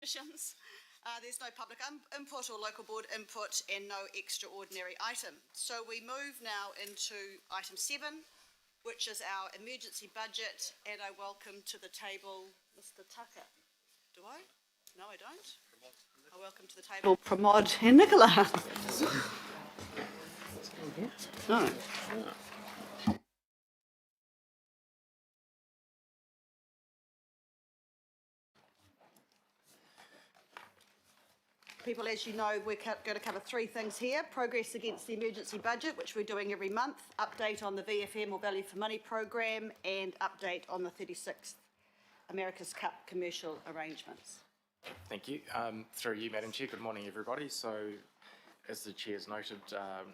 There's no public input or local board input and no extraordinary item. So we move now into item 7, which is our emergency budget, and I welcome to the table Mr. Tucker. Do I? No, I don't. I welcome to the table Pramod and Nicola. No. People, as you know, we're going to cover 3 things here: progress against the emergency budget, which we're doing every month, update on the VFM or Value for Money program, and update on the 36th America's Cup commercial arrangements. Thank you. Through you, Madam Chair, good morning, everybody. So, as the Chair's noted,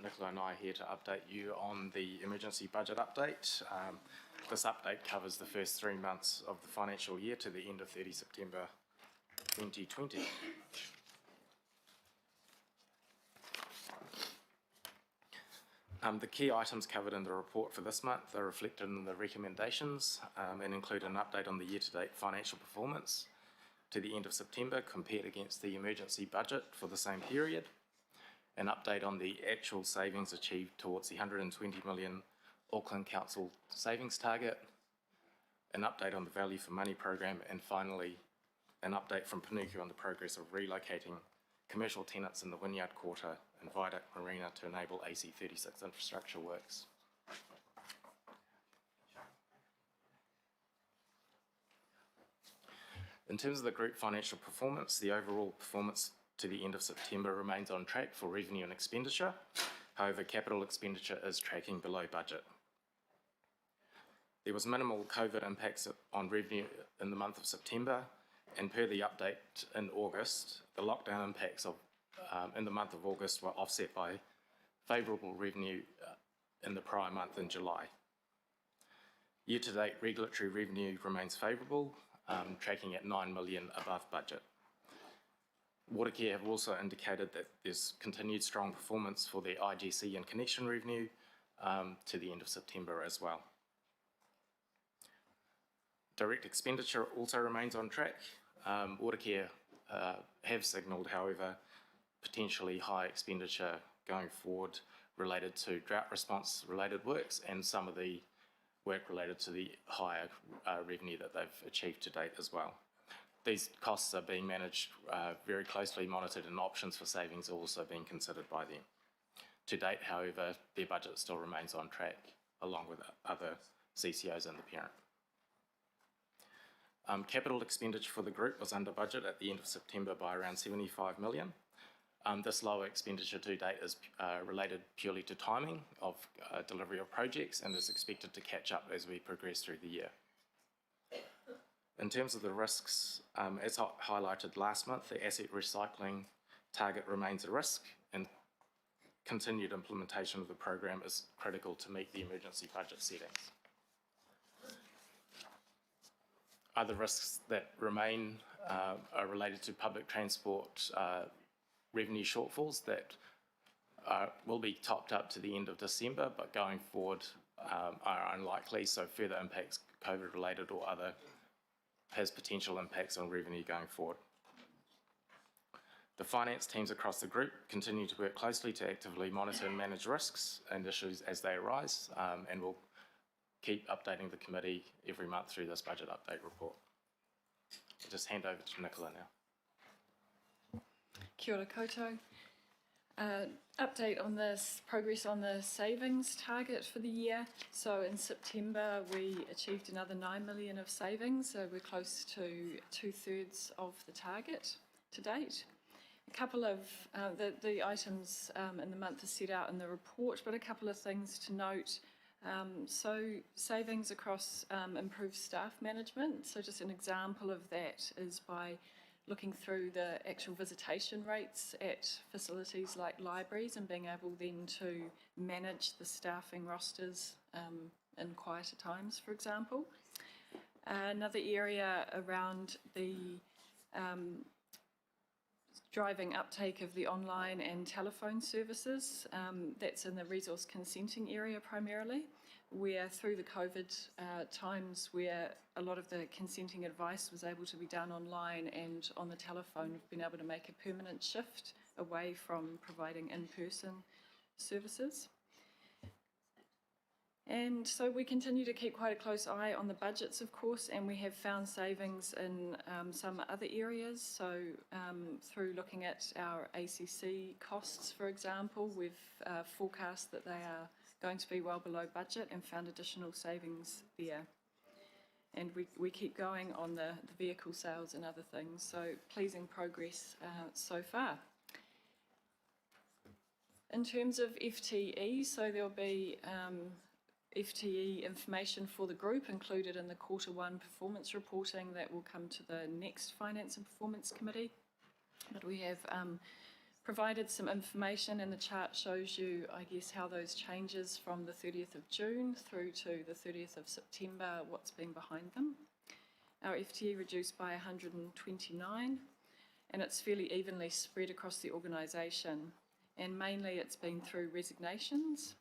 Nicola and I are here to update you on the emergency budget update. This update covers the first 3 months of the financial year to the end of 30 September 2020. The key items covered in the report for this month are reflected in the recommendations and include an update on the year-to-date financial performance to the end of September compared against the emergency budget for the same period, an update on the actual savings achieved towards the 120 million Auckland Council savings target, an update on the Value for Money program, and finally an update from Panuku on the progress of relocating commercial tenants in the Wynyard Quarter and Viaduct Marina to enable AC36 infrastructure works. In terms of the group financial performance, the overall performance to the end of September remains on track for revenue and expenditure. However, capital expenditure is tracking below budget. There was minimal COVID impacts on revenue in the month of September, and per the update in August, the lockdown impacts in the month of August were offset by favourable revenue in the prior month in July. Year-to-date regulatory revenue remains favourable, tracking at 9 million above budget. Watercare have also indicated that there's continued strong performance for their IGC and connection revenue to the end of September as well. Direct expenditure also remains on track. Watercare have signalled, however, potentially high expenditure going forward related to drought response related works and some of the work related to the higher revenue that they've achieved to date as well. These costs are being managed very closely, monitored, and options for savings are also being considered by them. To date, however, their budget still remains on track along with other CCOs and the parent. Capital expenditure for the group was under budget at the end of September by around 75 million. This lower expenditure to date is related purely to timing of delivery of projects and is expected to catch up as we progress through the year. In terms of the risks, as highlighted last month, the asset recycling target remains a risk, and continued implementation of the program is critical to meet the emergency budget settings. Other risks that remain are related to public transport revenue shortfalls that will be topped up to the end of December, but going forward are unlikely, so further impacts, COVID related or other, has potential impacts on revenue going forward. The finance teams across the group continue to work closely to actively monitor and manage risks and issues as they arise, and will keep updating the committee every month through this budget update report. I'll just hand over to Nicola now. Kia ora koutou. Update on this progress on the savings target for the year. So in September we achieved another 9 million of savings, so we're close to 2/3 of the target to date. A couple of the items in the month are set out in the report, but a couple of things to note. So savings across improved staff management. So just an example of that is by looking through the actual visitation rates at facilities like libraries and being able then to manage the staffing rosters in quieter times, for example. Another area around the driving uptake of the online and telephone services, that's in the resource consenting area primarily. where through the COVID times where a lot of the consenting advice was able to be done online and on the telephone, we've been able to make a permanent shift away from providing in-person services. And so we continue to keep quite a close eye on the budgets, of course, and we have found savings in some other areas. So through looking at our ACC costs, for example, we've forecast that they are going to be well below budget and found additional savings there. And we keep going on the vehicle sales and other things. So pleasing progress so far. In terms of FTE, so there'll be FTE information for the group included in the Q1 performance reporting that will come to the next Finance and Performance Committee. But we have provided some information, and the chart shows you, I guess, how those changes from the 30th of June through to the 30th of September, what's been behind them. Our FTE reduced by 129, and it's fairly evenly spread across the organisation. And mainly it's been through resignations.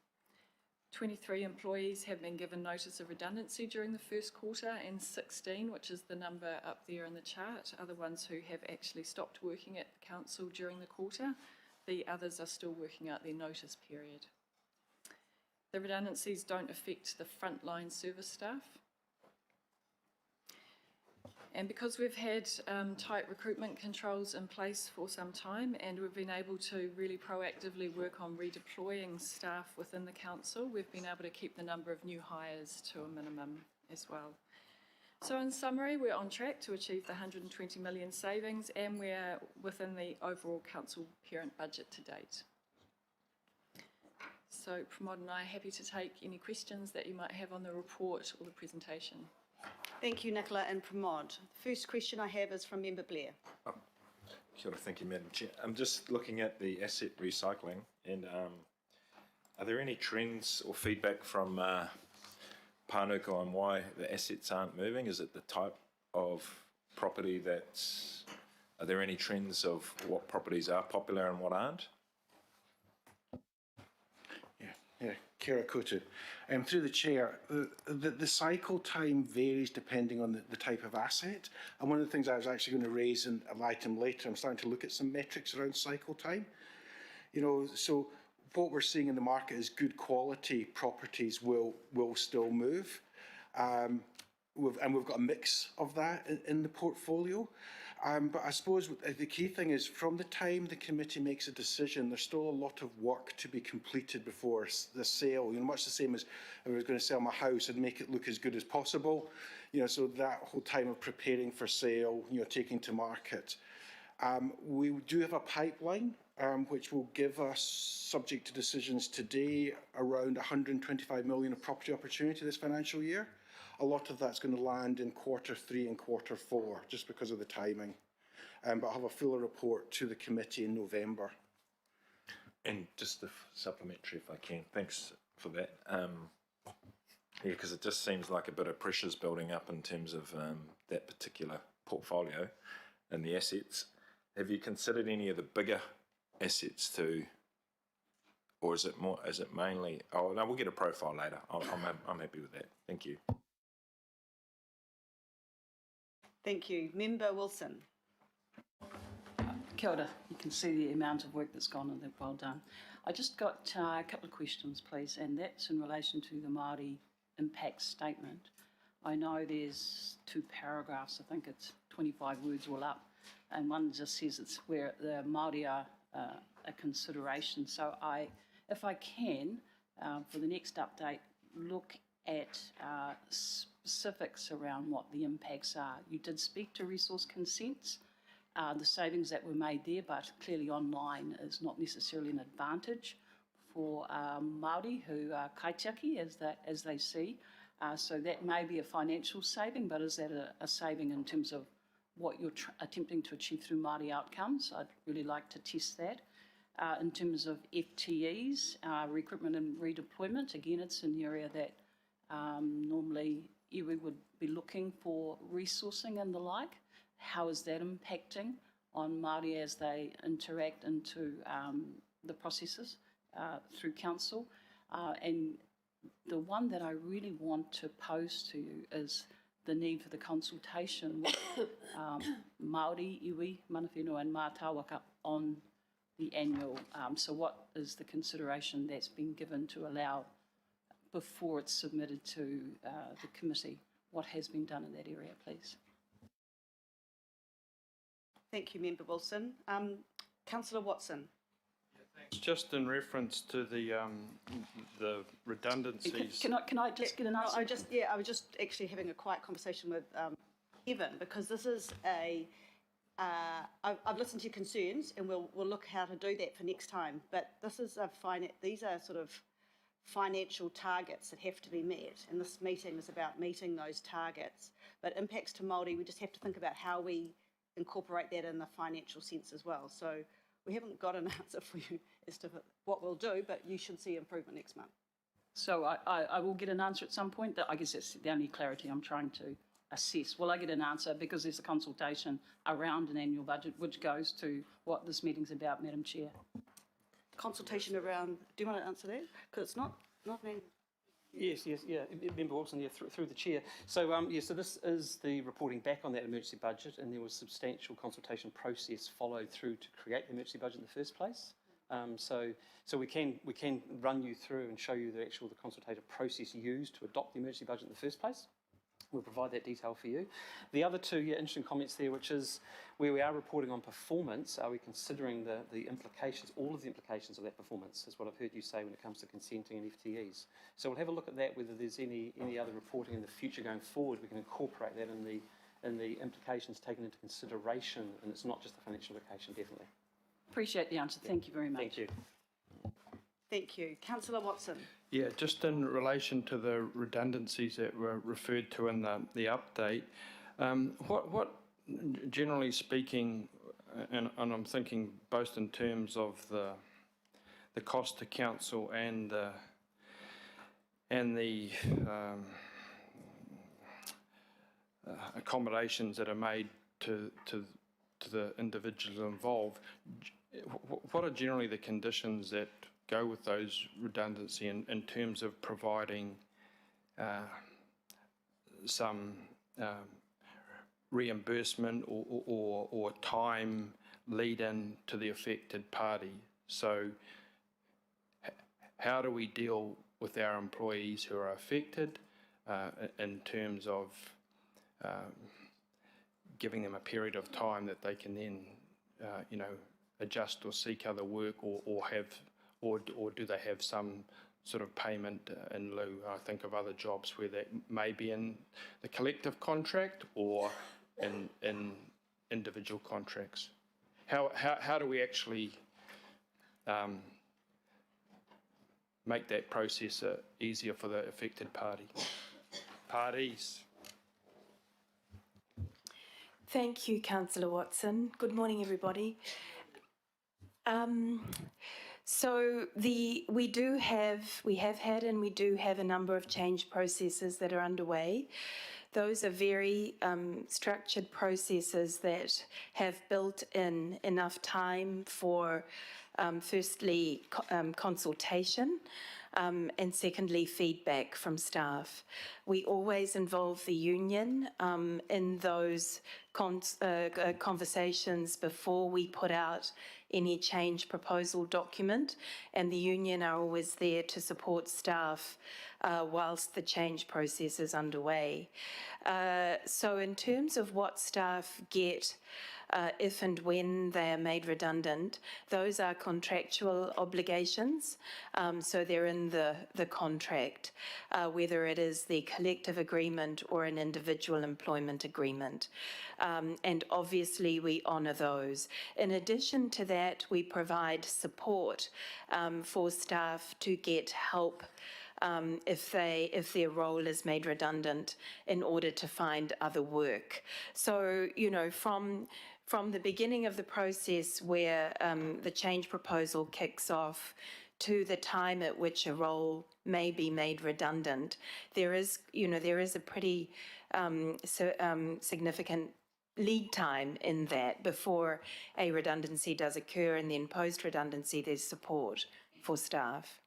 23 employees have been given notice of redundancy during the first quarter, and 16, which is the number up there in the chart, are the ones who have actually stopped working at the council during the quarter. The others are still working out their notice period. The redundancies don't affect the frontline service staff. And because we've had tight recruitment controls in place for some time, and we've been able to really proactively work on redeploying staff within the council, we've been able to keep the number of new hires to a minimum as well. So in summary, we're on track to achieve the 120 million savings, and we're within the overall council parent budget to date. So Pramod and I are happy to take any questions that you might have on the report or the presentation. Thank you, Nicola and Pramod. The first question I have is from Member Blair. Kia ora, thank you, Madam Chair. I'm just looking at the asset recycling, and are there any trends or feedback from Pānuku on why the assets aren't moving? Is it the type of property that's... Are there any trends of what properties are popular and what aren't? Yeah, kia ora koutou. Through the chair, the cycle time varies depending on the type of asset. And one of the things I was actually going to raise in an item later, I'm starting to look at some metrics around cycle time. You know, so what we're seeing in the market is good quality properties will still move. And we've got a mix of that in the portfolio. But I suppose the key thing is from the time the committee makes a decision, there's still a lot of work to be completed before the sale. You know, much the same as if I was going to sell my house and make it look as good as possible. You know, so that whole time of preparing for sale, you know, taking to market. We do have a pipeline which will give us, subject to decisions today, around 125 million of property opportunity this financial year. A lot of that's going to land in Q3 and Q4, just because of the timing. But I'll have a fuller report to the committee in November. And just the supplementary, if I can. Thanks for that. Yeah, because it just seems like a bit of pressure's building up in terms of that particular portfolio and the assets. Have you considered any of the bigger assets too? Or is it mainly... Oh, no, we'll get a profile later. I'm happy with that. Thank you. Thank you. Member Wilson. Kia ora. You can see the amount of work that's gone on there. Well done. I just got a couple of questions, please, and that's in relation to the Maori impact statement. I know there's 2 paragraphs, I think it's 25 words all up, and one just says it's where the Maori are a consideration. So if I can, for the next update, look at specifics around what the impacts are. You did speak to resource consents, the savings that were made there, but clearly online is not necessarily an advantage for Māori who are kaitiaki as they see. So that may be a financial saving, but is that a saving in terms of what you're attempting to achieve through Māori outcomes? I'd really like to test that. In terms of FTEs, recruitment and redeployment, again, it's an area that normally iwi would be looking for resourcing and the like. How is that impacting on Māori as they interact into the processes through council? And The one that I really want to pose to you is the need for the consultation with Maori, iwi, mana whenua and mātāwaka on the annual. So what is the consideration that's been given to allow, before it's submitted to the committee, what has been done in that area, please? Thank you, Member Wilson. Councillor Watson. Just in reference to the redundancies. Can I just get an answer? I was just actually having a quiet conversation with Evan, because this is I've listened to your concerns, and we'll look how to do that for next time. But this is these are sort of financial targets that have to be met, and this meeting is about meeting those targets. But impacts to Māori, we just have to think about how we incorporate that in the financial sense as well. So we haven't got an answer for you as to what we'll do, but you should see improvement next month. So I will get an answer at some point. I guess that's the only clarity I'm trying to assess. Will I get an answer? Because there's a consultation around an annual budget, which goes to what this meeting's about, Madam Chair. Consultation around, do you want to answer that? Because it's not an Yes, Member Wilson, through the chair. So, so this is the reporting back on that emergency budget, and there was substantial consultation process followed through to create the emergency budget in the first place. So we can run you through and show you the consultative process used to adopt the emergency budget in the first place. We'll provide that detail for you. The other two, interesting comments there, which is where we are reporting on performance, are we considering the implications, all of the implications of that performance, is what I've heard you say when it comes to consenting and FTEs. So we'll have a look at that, whether there's any other reporting in the future going forward. We can incorporate that in the implications taken into consideration, and it's not just the financial implication, definitely. Appreciate the answer. Thank you very much. Thank you. Thank you. Councillor Watson. Yeah, just in relation to the redundancies that were referred to in the update, what generally speaking, and I'm thinking both in terms of the cost to council and the accommodations that are made to the individuals involved, what are generally the conditions that go with those redundancy in terms of providing some reimbursement or time lead-in to the affected party? So how do we deal with our employees who are affected in terms of giving them a period of time that they can then adjust or seek other work or do they have some sort of payment in lieu? I think of other jobs where that may be in the collective contract or in individual contracts. How do we actually make that process easier for the affected parties? Thank you, Councillor Watson. Good morning, everybody. So we have had and we do have a number of change processes that are underway. Those are very structured processes that have built in enough time for firstly consultation and secondly feedback from staff. We always involve the union in those conversations before we put out any change proposal document, and the union are always there to support staff whilst the change process is underway. So in terms of what staff get if and when they are made redundant, those are contractual obligations, so they're in the contract, whether it is the collective agreement or an individual employment agreement. And obviously we honour those. In addition to that, we provide support for staff to get help if their role is made redundant in order to find other work. So, from the beginning of the process where the change proposal kicks off to the time at which a role may be made redundant, there is a pretty significant lead time in that before a redundancy does occur, and then post-redundancy there's support for staff.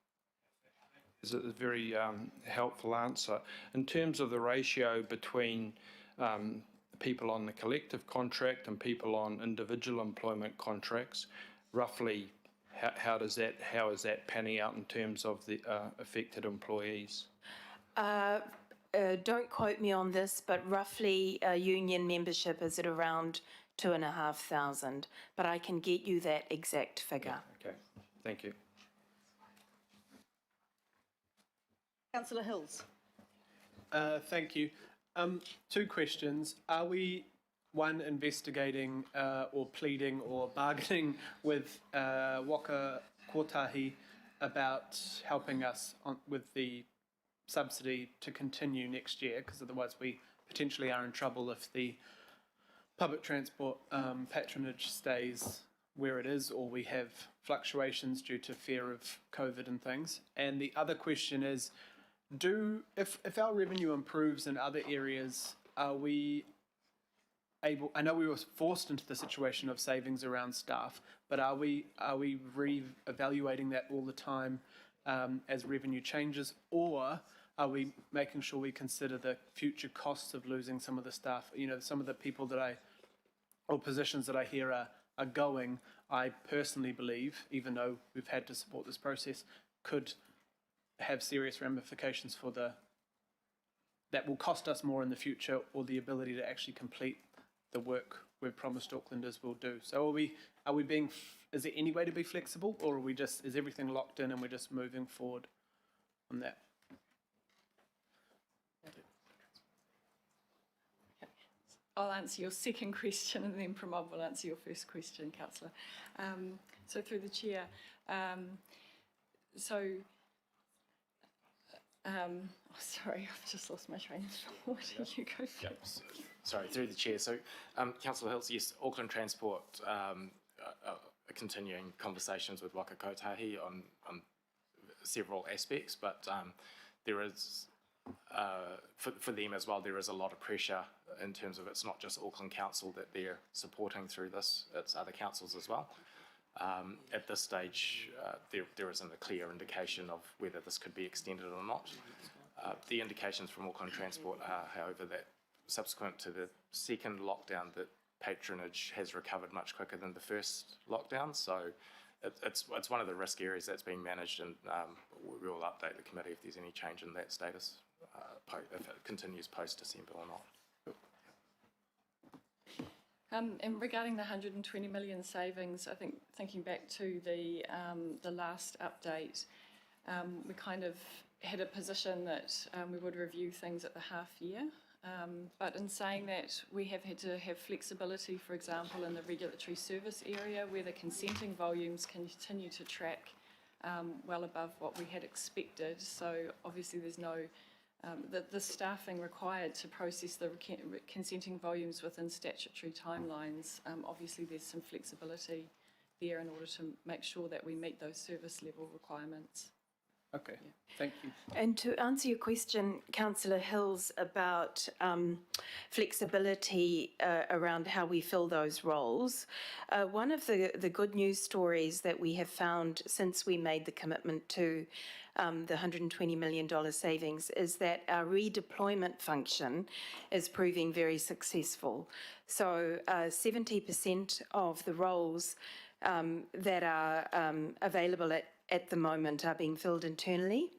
is a very helpful answer. In terms of the ratio between people on the collective contract and people on individual employment contracts, roughly how is that panning out in terms of the affected employees? Don't quote me on this, but roughly union membership is at around 2,500, but I can get you that exact figure. Okay, thank you. Councillor Hills. Thank you. Two questions. Are we, one, investigating or pleading or bargaining with Waka Kotahi about helping us with the subsidy to continue next year? Because otherwise we potentially are in trouble if the public transport patronage stays where it is, or we have fluctuations due to fear of COVID and things. And the other question is, if our revenue improves in other areas, are we able, I know we were forced into the situation of savings around staff, but are we re-evaluating that all the time as revenue changes, or are we making sure we consider the future costs of losing some of the staff? You know, some of the people or positions that I hear are going, I personally believe, even though we've had to support this process, could have serious ramifications for that will cost us more in the future, or the ability to actually complete the work we've promised Aucklanders will do. So are we being, is there any way to be flexible, or are we just, is everything locked in and we're just moving forward on that? I'll answer your second question, and then Pramod will answer your first question, Councillor. So through the chair, sorry, I've just lost my train of thought. You go first. Yep. Sorry, through the chair. So, Councillor Hills, yes, Auckland Transport are continuing conversations with Waka Kotahi on several aspects, but there is, for them as well, there is a lot of pressure in terms of, it's not just Auckland Council that they're supporting through this, it's other councils as well. At this stage, there isn't a clear indication of whether this could be extended or not. The indications from Auckland Transport are, however, that subsequent to the second lockdown, that patronage has recovered much quicker than the first lockdown. So it's one of the risk areas that's being managed, and we will update the committee if there's any change in that status, if it continues post-December or not. And regarding the 120 million savings, I think thinking back to the last update, we kind of had a position that we would review things at the half year. But in saying that, we have had to have flexibility, for example, in the regulatory service area, where the consenting volumes continue to track well above what we had expected. So obviously there's no the staffing required to process the consenting volumes within statutory timelines. Obviously there's some flexibility there in order to make sure that we meet those service level requirements. Okay, thank you. And to answer your question, Councillor Hills, about flexibility around how we fill those roles, one of the good news stories that we have found since we made the commitment to the $120 million savings is that our redeployment function is proving very successful. So 70% of the roles that are available at the moment are being filled internally.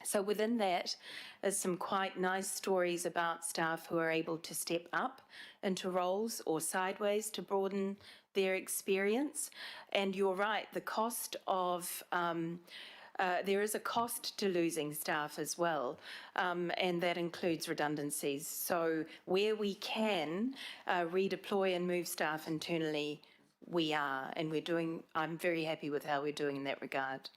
So within that is some quite nice stories about staff who are able to step up into roles or sideways to broaden their experience. And you're right, the cost of there is a cost to losing staff as well, and that includes redundancies. So where we can redeploy and move staff internally, we are, and I'm very happy with how we're doing in that regard.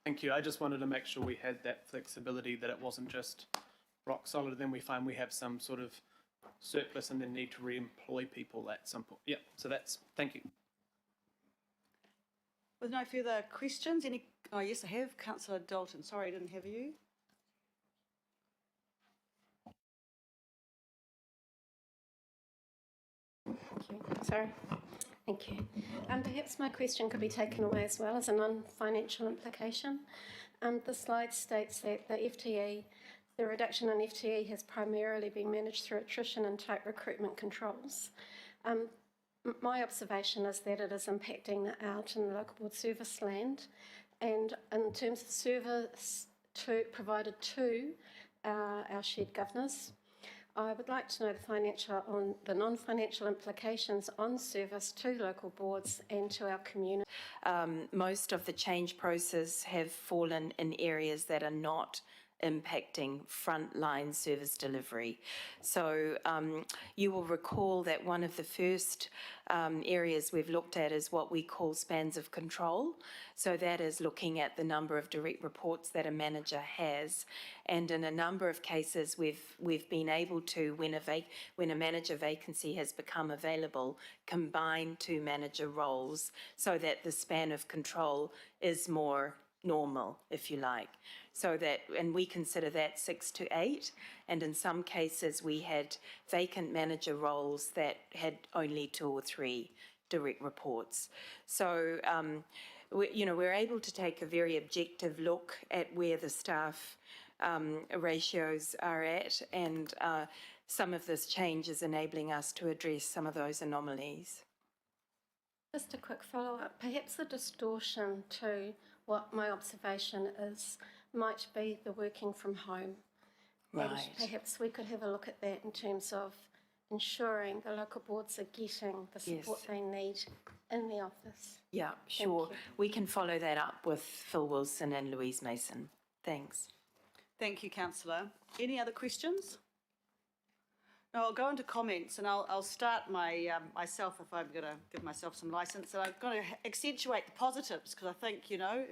Thank you. I just wanted to make sure we had that flexibility, that it wasn't just rock solid, then we find we have some sort of surplus and then need to re-employ people at some point. Yeah, so thank you. With no further questions, oh yes, I have. Councillor Dalton, sorry I didn't have you. Sorry. Thank you. Perhaps my question could be taken away as well as a non-financial implication. The slide states that the reduction in FTE has primarily been managed through attrition and tight recruitment controls. My observation is that it is impacting out in the local board service land, and in terms of service provided to our shared governors, I would like to know the non-financial implications on service to local boards and to our community. Most of the change process have fallen in areas that are not impacting frontline service delivery. So you will recall that one of the first areas we've looked at is what we call spans of control. So that is looking at the number of direct reports that a manager has. And in a number of cases, we've been able to, when a manager vacancy has become available, combine two manager roles so that the span of control is more normal, if you like. So that, and we consider that 6 to 8, and in some cases we had vacant manager roles that had only 2 or 3 direct reports. So, we're able to take a very objective look at where the staff ratios are at, and some of this change is enabling us to address some of those anomalies. Just a quick follow-up. Perhaps the distortion to what my observation is might be the working from home. Right. And perhaps we could have a look at that in terms of ensuring the local boards are getting the support they need in the office. Yeah, sure. We can follow that up with Phil Wilson and Louise Mason. Thanks. Thank you, Councillor. Any other questions? No, I'll go into comments, and I'll start myself, if I'm going to give myself some licence, and I'm going to accentuate the positives, because I think,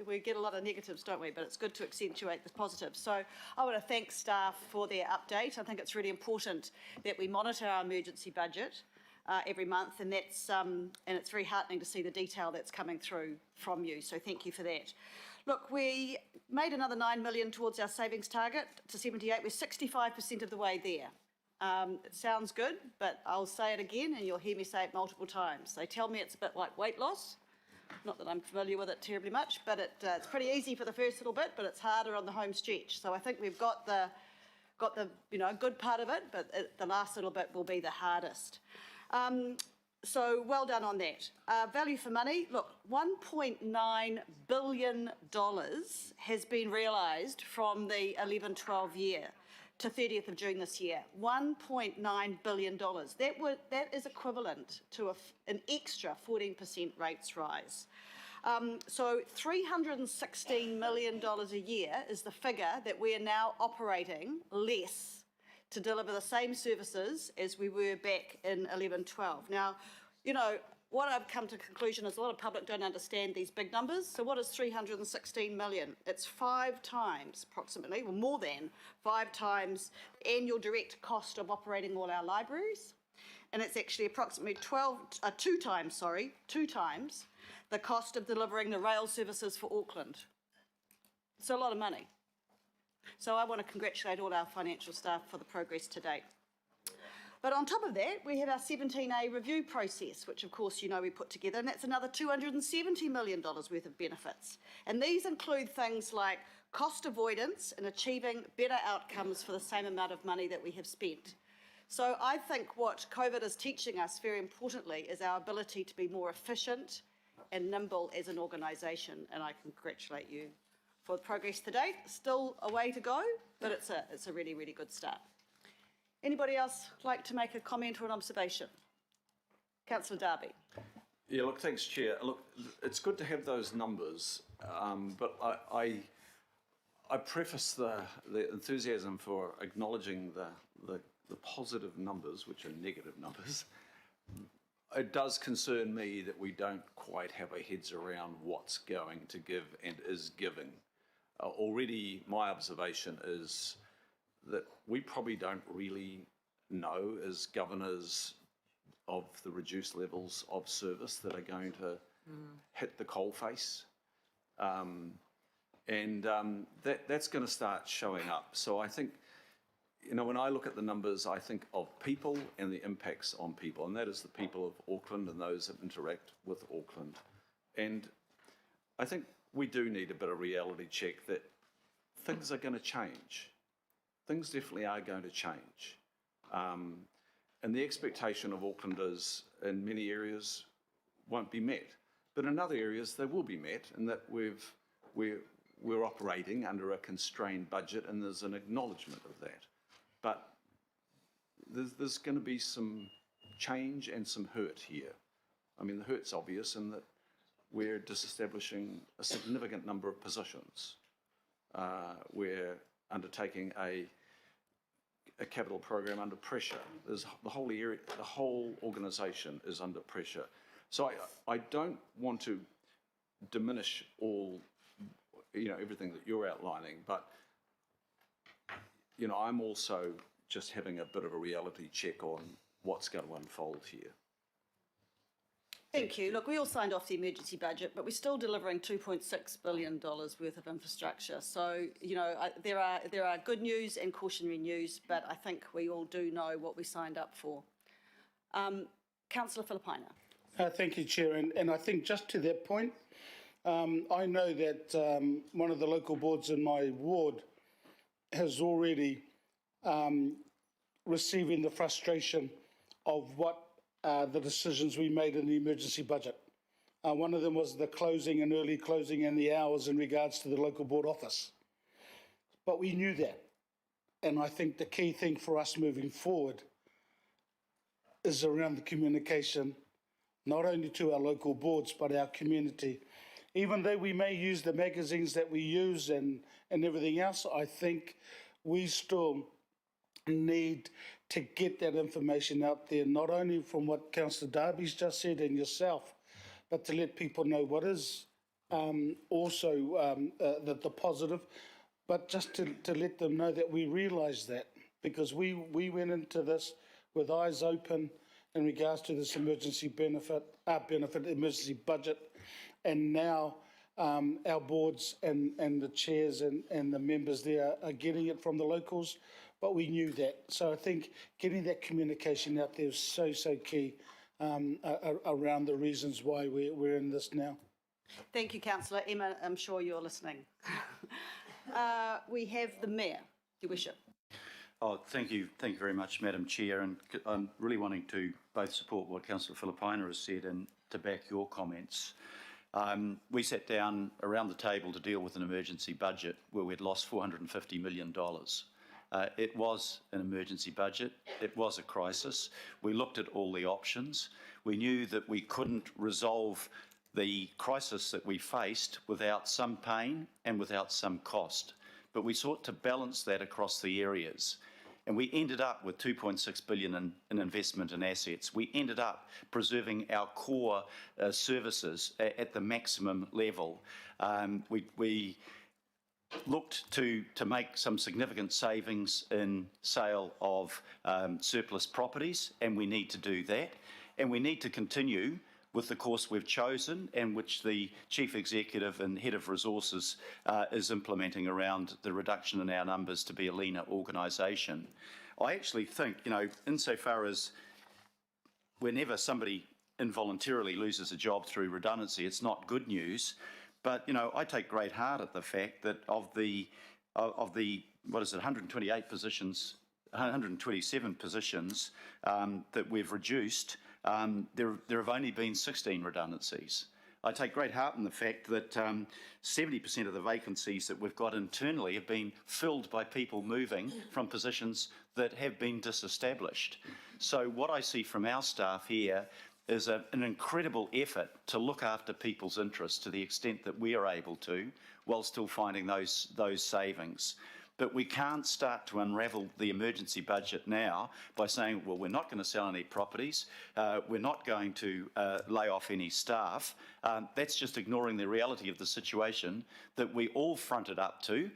we get a lot of negatives, don't we? But it's good to accentuate the positives. So I want to thank staff for their update. I think it's really important that we monitor our emergency budget every month, and it's very heartening to see the detail that's coming through from you. So thank you for that. Look, we made another 9 million towards our savings target to 78. We're 65% of the way there. It sounds good, but I'll say it again and you'll hear me say it multiple times. They tell me it's a bit like weight loss. Not that I'm familiar with it terribly much, but it's pretty easy for the first little bit, but it's harder on the home stretch. So I think we've got the good part of it, but the last little bit will be the hardest. So well done on that. Value for money, look, $1.9 billion has been realised from the 11-12 year to 30th of June this year. $1.9 billion. That is equivalent to an extra 14% rates rise. So $316 million a year is the figure that we are now operating less to deliver the same services as we were back in 11-12. Now, what I've come to the conclusion is a lot of public don't understand these big numbers. So what is 316 million? It's 5 times, approximately, or more than 5 times the annual direct cost of operating all our libraries. And it's actually approximately 2 times the cost of delivering the rail services for Auckland. It's a lot of money. So I want to congratulate all our financial staff for the progress to date. But on top of that, we have our 17A review process, which of course we put together, and that's another $270 million worth of benefits. And these include things like cost avoidance and achieving better outcomes for the same amount of money that we have spent. So I think what COVID is teaching us very importantly is our ability to be more efficient and nimble as an organisation, and I congratulate you for the progress to date. Still a way to go, but it's a really, really good start. Anybody else like to make a comment or an observation? Councillor Darby. Yeah, look, thanks, Chair. Look, it's good to have those numbers, but I preface the enthusiasm for acknowledging the positive numbers, which are negative numbers. It does concern me that we don't quite have our heads around what's going to give and is giving. Already, my observation is that we probably don't really know as governors of the reduced levels of service that are going to hit the coalface. And that's going to start showing up. So I think, you know, when I look at the numbers, I think of people and the impacts on people, and that is the people of Auckland and those that interact with Auckland. And I think we do need a bit of reality check that things are going to change. Things definitely are going to change. And the expectation of Aucklanders in many areas won't be met. But in other areas, they will be met, and that we're operating under a constrained budget, and there's an acknowledgement of that. But there's going to be some change and some hurt here. I mean, the hurt's obvious in that we're disestablishing a significant number of positions. We're undertaking a capital program under pressure. There's the whole area, the whole organisation is under pressure. So I don't want to diminish all, you know, everything that you're outlining, but, you know, I'm also just having a bit of a reality check on what's going to unfold here. Thank you. Look, we all signed off the emergency budget, but we're still delivering $2.6 billion worth of infrastructure. So, you know, there are good news and cautionary news, but I think we all do know what we signed up for. Councillor Filipaina. Thank you, Chair. And I think just to that point, I know that one of the local boards in my ward has already receiving the frustration of what the decisions we made in the emergency budget. One of them was the closing and early closing and the hours in regards to the local board office. But we knew that. And I think the key thing for us moving forward is around the communication, not only to our local boards, but our community. Even though we may use the magazines that we use and everything else, I think we still need to get that information out there, not only from what Councillor Darby's just said and yourself, but to let people know what is also the positive, but just to let them know that we realise that, because we went into this with eyes open in regards to this emergency emergency budget, and now our boards and the chairs and the members there are getting it from the locals, but we knew that. So I think getting that communication out there is so key around the reasons why we're in this now. Thank you, Councillor. Emma, I'm sure you're listening. We have the Mayor, Your Worship. Oh, thank you very much, Madam Chair, and I'm really wanting to both support what Councillor Filipaina has said and to back your comments. We sat down around the table to deal with an emergency budget where we'd lost $450 million. It was an emergency budget. It was a crisis. We looked at all the options. We knew that we couldn't resolve the crisis that we faced without some pain and without some cost. But we sought to balance that across the areas. And we ended up with $2.6 billion in investment in assets. We ended up preserving our core services at the maximum level. We looked to make some significant savings in sale of surplus properties, and we need to do that. And we need to continue with the course we've chosen and which the Chief Executive and Head of Resources is implementing around the reduction in our numbers to be a leaner organisation. I actually think, you know, insofar as whenever somebody involuntarily loses a job through redundancy, it's not good news. But, you know, I take great heart at the fact that of the 128 positions, 127 positions that we've reduced, there have only been 16 redundancies. I take great heart in the fact that 70% of the vacancies that we've got internally have been filled by people moving from positions that have been disestablished. So what I see from our staff here is an incredible effort to look after people's interests to the extent that we are able to, while still finding those savings. But we can't start to unravel the emergency budget now by saying, well, we're not going to sell any properties, we're not going to lay off any staff. That's just ignoring the reality of the situation that we all fronted up to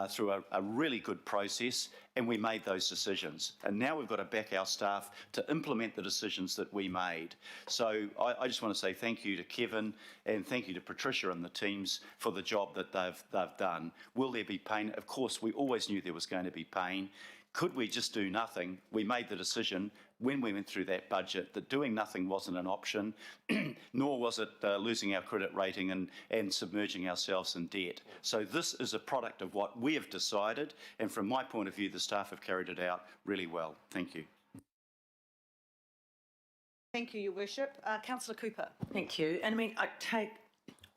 through a really good process, and we made those decisions. And now we've got to back our staff to implement the decisions that we made. So I just want to say thank you to Kevin and thank you to Patricia and the teams for the job that they've done. Will there be pain? Of course, we always knew there was going to be pain. Could we just do nothing? We made the decision when we went through that budget that doing nothing wasn't an option, nor was it losing our credit rating and submerging ourselves in debt. So this is a product of what we have decided, and from my point of view, the staff have carried it out really well. Thank you. Thank you, Your Worship. Councillor Cooper. Thank you. And I mean, I take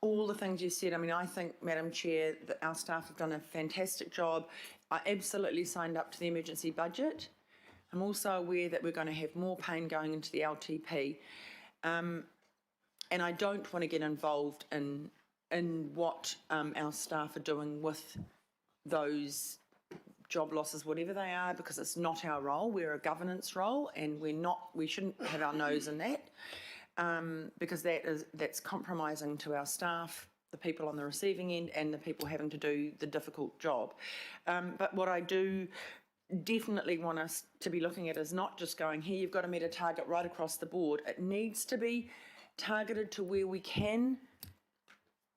all the things you said. I mean, I think, Madam Chair, that our staff have done a fantastic job. I absolutely signed up to the emergency budget. I'm also aware that we're going to have more pain going into the LTP. And I don't want to get involved in what our staff are doing with those job losses, whatever they are, because it's not our role. We're a governance role, and we shouldn't have our nose in that, because that's compromising to our staff, the people on the receiving end, and the people having to do the difficult job. But what I do definitely want us to be looking at is not just going, here, you've got to meet a target right across the board. It needs to be targeted to where we can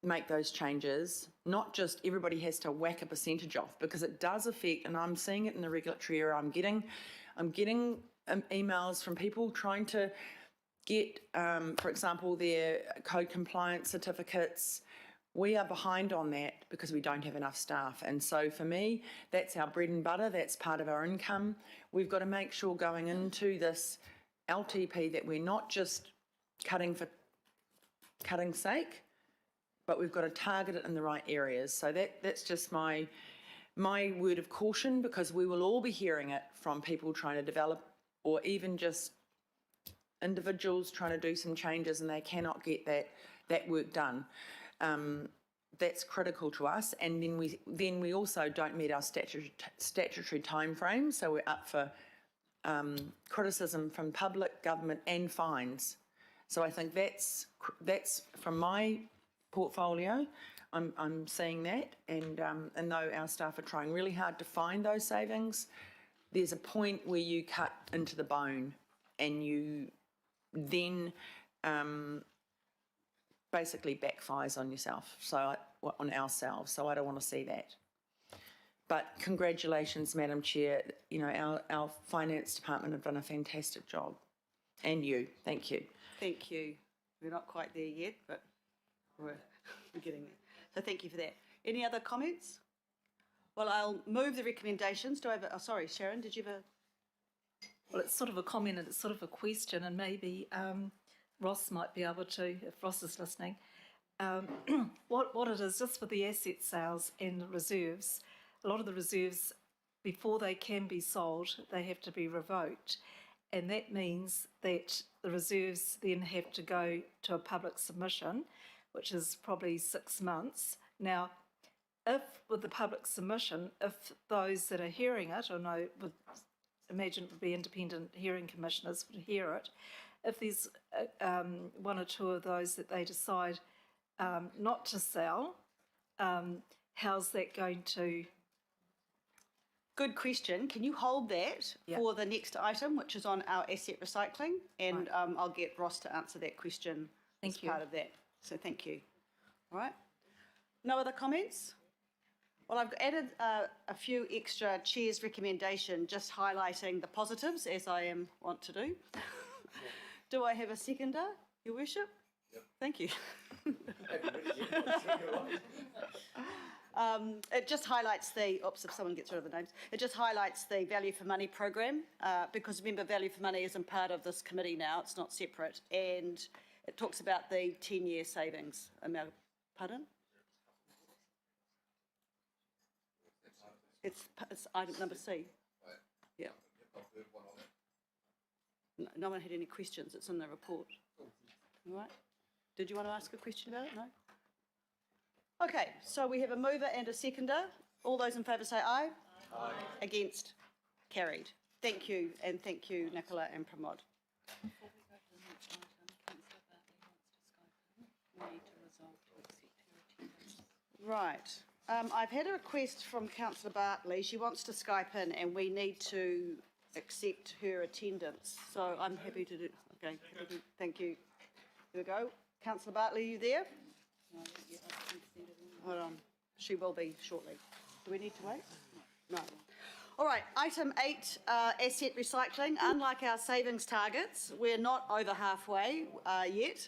make those changes, not just everybody has to whack a percentage off, because it does affect, and I'm seeing it in the regulatory area. I'm getting emails from people trying to get, for example, their code compliance certificates. We are behind on that because we don't have enough staff. And so for me, that's our bread and butter. That's part of our income. We've got to make sure going into this LTP that we're not just cutting for cutting's sake, but we've got to target it in the right areas. So that's just my word of caution, because we will all be hearing it from people trying to develop, or even just individuals trying to do some changes and they cannot get that work done. That's critical to us. And then we also don't meet our statutory timeframes, so we're up for criticism from public, government and fines. So I think that's from my portfolio, I'm seeing that, and though our staff are trying really hard to find those savings, there's a point where you cut into the bone and you then basically backfires on yourself, on ourselves, so I don't want to see that. But congratulations, Madam Chair, you know, our finance department have done a fantastic job, and you, thank you. Thank you. We're not quite there yet, but we're getting there. So thank you for that. Any other comments? Well, I'll move the recommendations. Do I have sorry, Sharon, did you have a... Well, it's sort of a comment and it's sort of a question, and maybe Ross might be able to, if Ross is listening. What it is, just for the asset sales and the reserves, a lot of the reserves, before they can be sold, they have to be revoked. And that means that the reserves then have to go to a public submission, which is probably 6 months. Now, if with the public submission, if those that are hearing it, or no, imagine it would be independent hearing commissioners would hear it, if there's one or two of those that they decide not to sell, how's that going to... Good question. Can you hold that for the next item, which is on our asset recycling? And I'll get Ross to answer that question as part of that. So thank you. All right. No other comments? Well, I've added a few extra Chair's recommendation, just highlighting the positives, as I want to do. Do I have a seconder, Your Worship? Yep. Thank you. It just highlights the, oops, if someone gets rid of the names, it just highlights the value for money program, because remember, value for money isn't part of this committee now, it's not separate, and it talks about the 10-year savings amount. Pardon? It's item number C. Yeah. No one had any questions, it's in the report. All right. Did you want to ask a question about it? No? Okay, so we have a mover and a seconder. All those in favour say aye. Aye. Against? Carried. Thank you, and thank you, Nicola and Pramod. Before we go to the next item, Councillor Bartley wants to Skype in. We need to resolve to accept her attendance. Right. I've had a request from Councillor Bartley. She wants to Skype in, and we need to accept her attendance. So I'm happy to do. Okay. Thank you. Here we go. Councillor Bartley, are you there? No, yeah, I think Hold on. She will be shortly. Do we need to wait? No. All right, item 8, asset recycling. Unlike our savings targets, we're not over halfway yet.